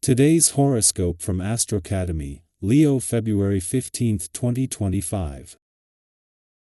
Today's horoscope from AstroCademy, Leo February 15, 2025.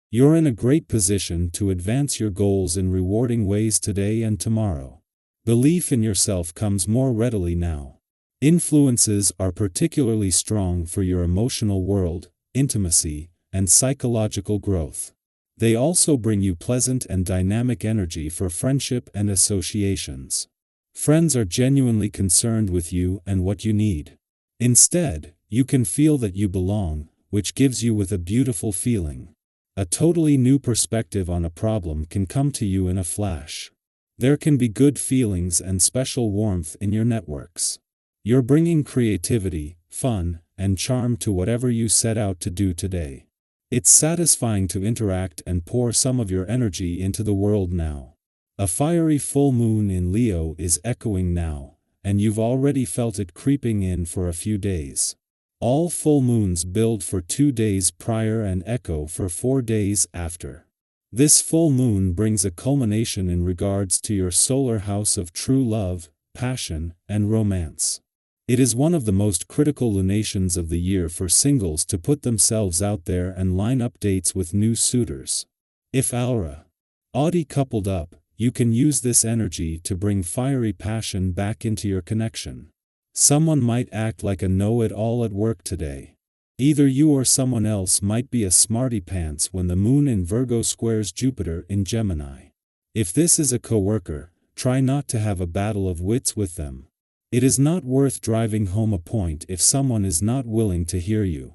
You're in a great position to advance your goals in rewarding ways today and tomorrow. Belief in yourself comes more readily now. Influences are particularly strong for your emotional world, intimacy, and psychological growth. They also bring you pleasant and dynamic energy for friendship and associations. Friends are genuinely concerned with you and what you need. Instead, you can feel that you belong, which gives you with a beautiful feeling. A totally new perspective on a problem can come to you in a flash. There can be good feelings and special warmth in your networks. You're bringing creativity, fun, and charm to whatever you set out to do today. It's satisfying to interact and pour some of your energy into the world now. A fiery full moon in Leo is echoing now, and you've already felt it creeping in for a few days. All full moons build for 2 days prior and echo for 4 days after. This full moon brings a culmination in regards to your solar house of true love, passion, and romance. It is one of the most critical lunations of the year for singles to put themselves out there and line up dates with new suitors. If Audi coupled up, you can use this energy to bring fiery passion back into your connection. Someone might act like a know-it-all at work today. Either you or someone else might be a smarty pants when the moon in Virgo squares Jupiter in Gemini. If this is a coworker, try not to have a battle of wits with them. It is not worth driving home a point if someone is not willing to hear you.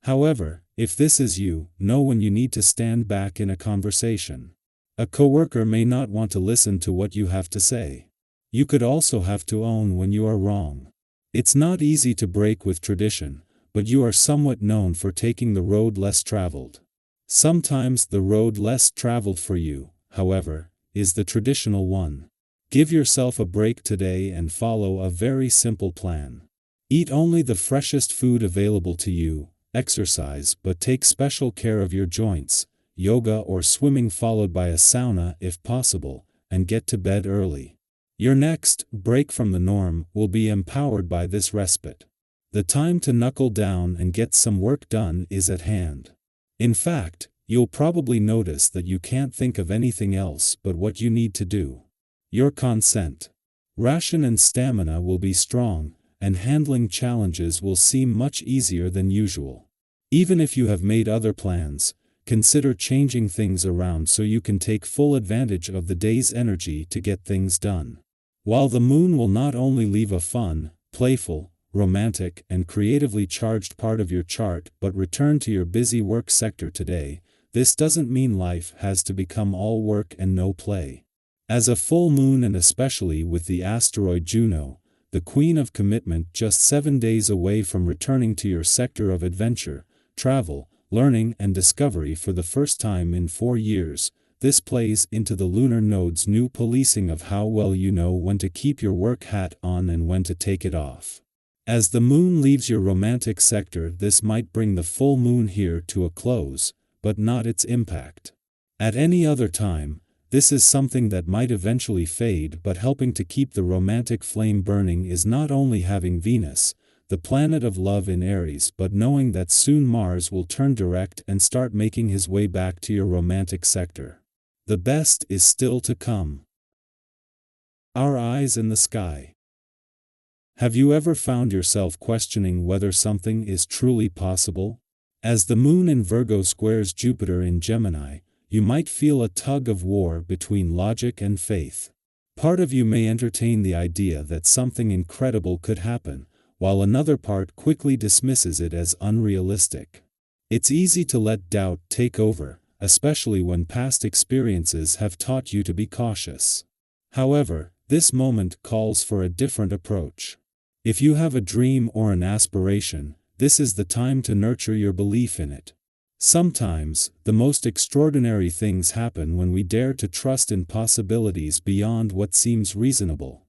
However, if this is you, know when you need to stand back in a conversation. A coworker may not want to listen to what you have to say. You could also have to own when you are wrong. It's not easy to break with tradition, but you are somewhat known for taking the road less traveled. Sometimes the road less traveled for you, however, is the traditional one. Give yourself a break today and follow a very simple plan. Eat only the freshest food available to you, exercise but take special care of your joints, yoga or swimming followed by a sauna if possible, and get to bed early. Your next break from the norm will be empowered by this respite. The time to knuckle down and get some work done is at hand. In fact, you'll probably notice that you can't think of anything else but what you need to do. Your consent, ration and stamina will be strong, and handling challenges will seem much easier than usual. Even if you have made other plans, consider changing things around so you can take full advantage of the day's energy to get things done. While the moon will not only leave a fun, playful, romantic, and creatively charged part of your chart but return to your busy work sector today, this doesn't mean life has to become all work and no play. As a full moon and especially with the asteroid Juno, the queen of commitment just 7 days away from returning to your sector of adventure, travel, learning and discovery for the first time in 4 years, this plays into the lunar node's new policing of how well you know when to keep your work hat on and when to take it off. As the moon leaves your romantic sector, this might bring the full moon here to a close, but not its impact. At any other time, this is something that might eventually fade, but helping to keep the romantic flame burning is not only having Venus, the planet of love in Aries, but knowing that soon Mars will turn direct and start making his way back to your romantic sector. The best is still to come. Our eyes in the sky. Have you ever found yourself questioning whether something is truly possible? As the moon in Virgo squares Jupiter in Gemini, you might feel a tug of war between logic and faith. Part of you may entertain the idea that something incredible could happen, while another part quickly dismisses it as unrealistic. It's easy to let doubt take over, especially when past experiences have taught you to be cautious. However, this moment calls for a different approach. If you have a dream or an aspiration, this is the time to nurture your belief in it. Sometimes, the most extraordinary things happen when we dare to trust in possibilities beyond what seems reasonable.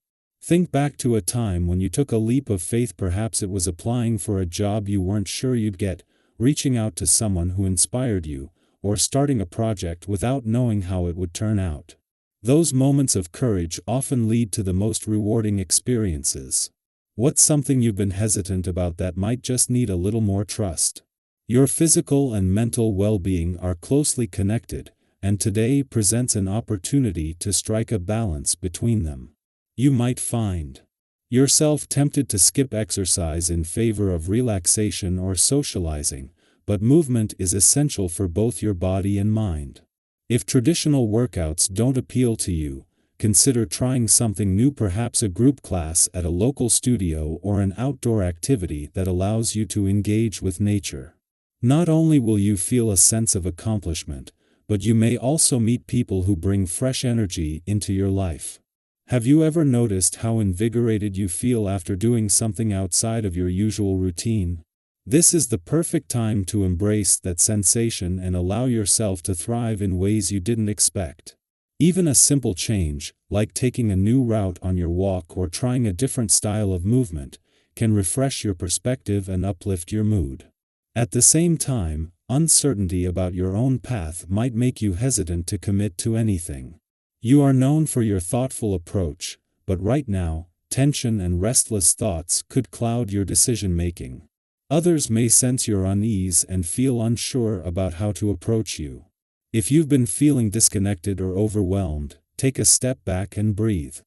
Think back to a time when you took a leap of faith. Perhaps it was applying for a job you weren't sure you'd get, reaching out to someone who inspired you, or starting a project without knowing how it would turn out. Those moments of courage often lead to the most rewarding experiences. What's something you've been hesitant about that might just need a little more trust? Your physical and mental well-being are closely connected, and today presents an opportunity to strike a balance between them. You might find yourself tempted to skip exercise in favor of relaxation or socializing, but movement is essential for both your body and mind. If traditional workouts don't appeal to you, consider trying something new, perhaps a group class at a local studio or an outdoor activity that allows you to engage with nature. Not only will you feel a sense of accomplishment, but you may also meet people who bring fresh energy into your life. Have you ever noticed how invigorated you feel after doing something outside of your usual routine? This is the perfect time to embrace that sensation and allow yourself to thrive in ways you didn't expect. Even a simple change, like taking a new route on your walk or trying a different style of movement, can refresh your perspective and uplift your mood. At the same time, uncertainty about your own path might make you hesitant to commit to anything. You are known for your thoughtful approach, but right now, tension and restless thoughts could cloud your decision-making. Others may sense your unease and feel unsure about how to approach you. If you've been feeling disconnected or overwhelmed, take a step back and breathe.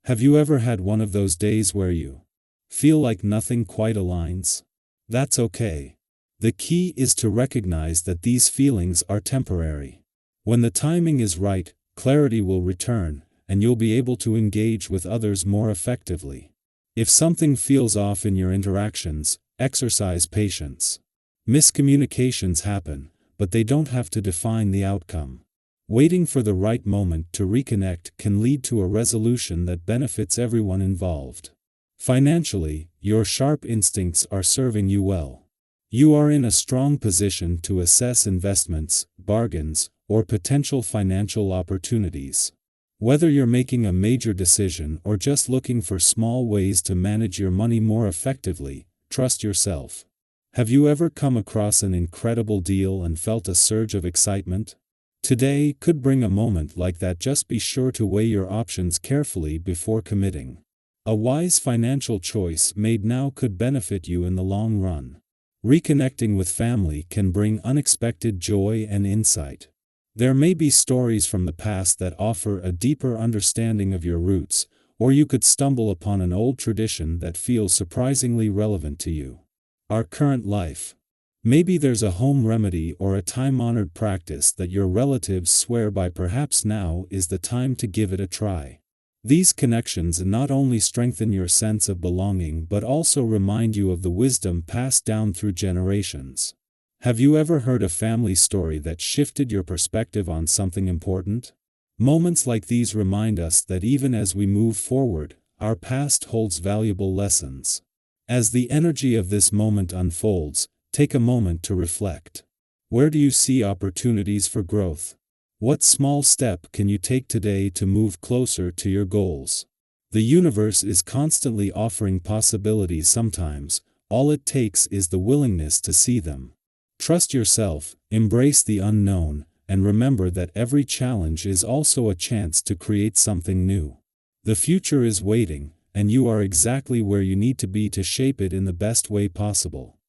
Have you ever had one of those days where you feel like nothing quite aligns? That's okay. The key is to recognize that these feelings are temporary. When the timing is right, clarity will return, and you'll be able to engage with others more effectively. If something feels off in your interactions, exercise patience. Miscommunications happen, but they don't have to define the outcome. Waiting for the right moment to reconnect can lead to a resolution that benefits everyone involved. Financially, your sharp instincts are serving you well. You are in a strong position to assess investments, bargains, or potential financial opportunities. Whether you're making a major decision or just looking for small ways to manage your money more effectively, trust yourself. Have you ever come across an incredible deal and felt a surge of excitement? Today could bring a moment like that. Just be sure to weigh your options carefully before committing. A wise financial choice made now could benefit you in the long run. Reconnecting with family can bring unexpected joy and insight. There may be stories from the past that offer a deeper understanding of your roots, or you could stumble upon an old tradition that feels surprisingly relevant to you. Our current life. Maybe there's a home remedy or a time-honored practice that your relatives swear by. Perhaps now is the time to give it a try. These connections not only strengthen your sense of belonging but also remind you of the wisdom passed down through generations. Have you ever heard a family story that shifted your perspective on something important? Moments like these remind us that even as we move forward, our past holds valuable lessons. As the energy of this moment unfolds, take a moment to reflect. Where do you see opportunities for growth? What small step can you take today to move closer to your goals? The universe is constantly offering possibilities. Sometimes, all it takes is the willingness to see them. Trust yourself, embrace the unknown, and remember that every challenge is also a chance to create something new. The future is waiting, and you are exactly where you need to be to shape it in the best way possible.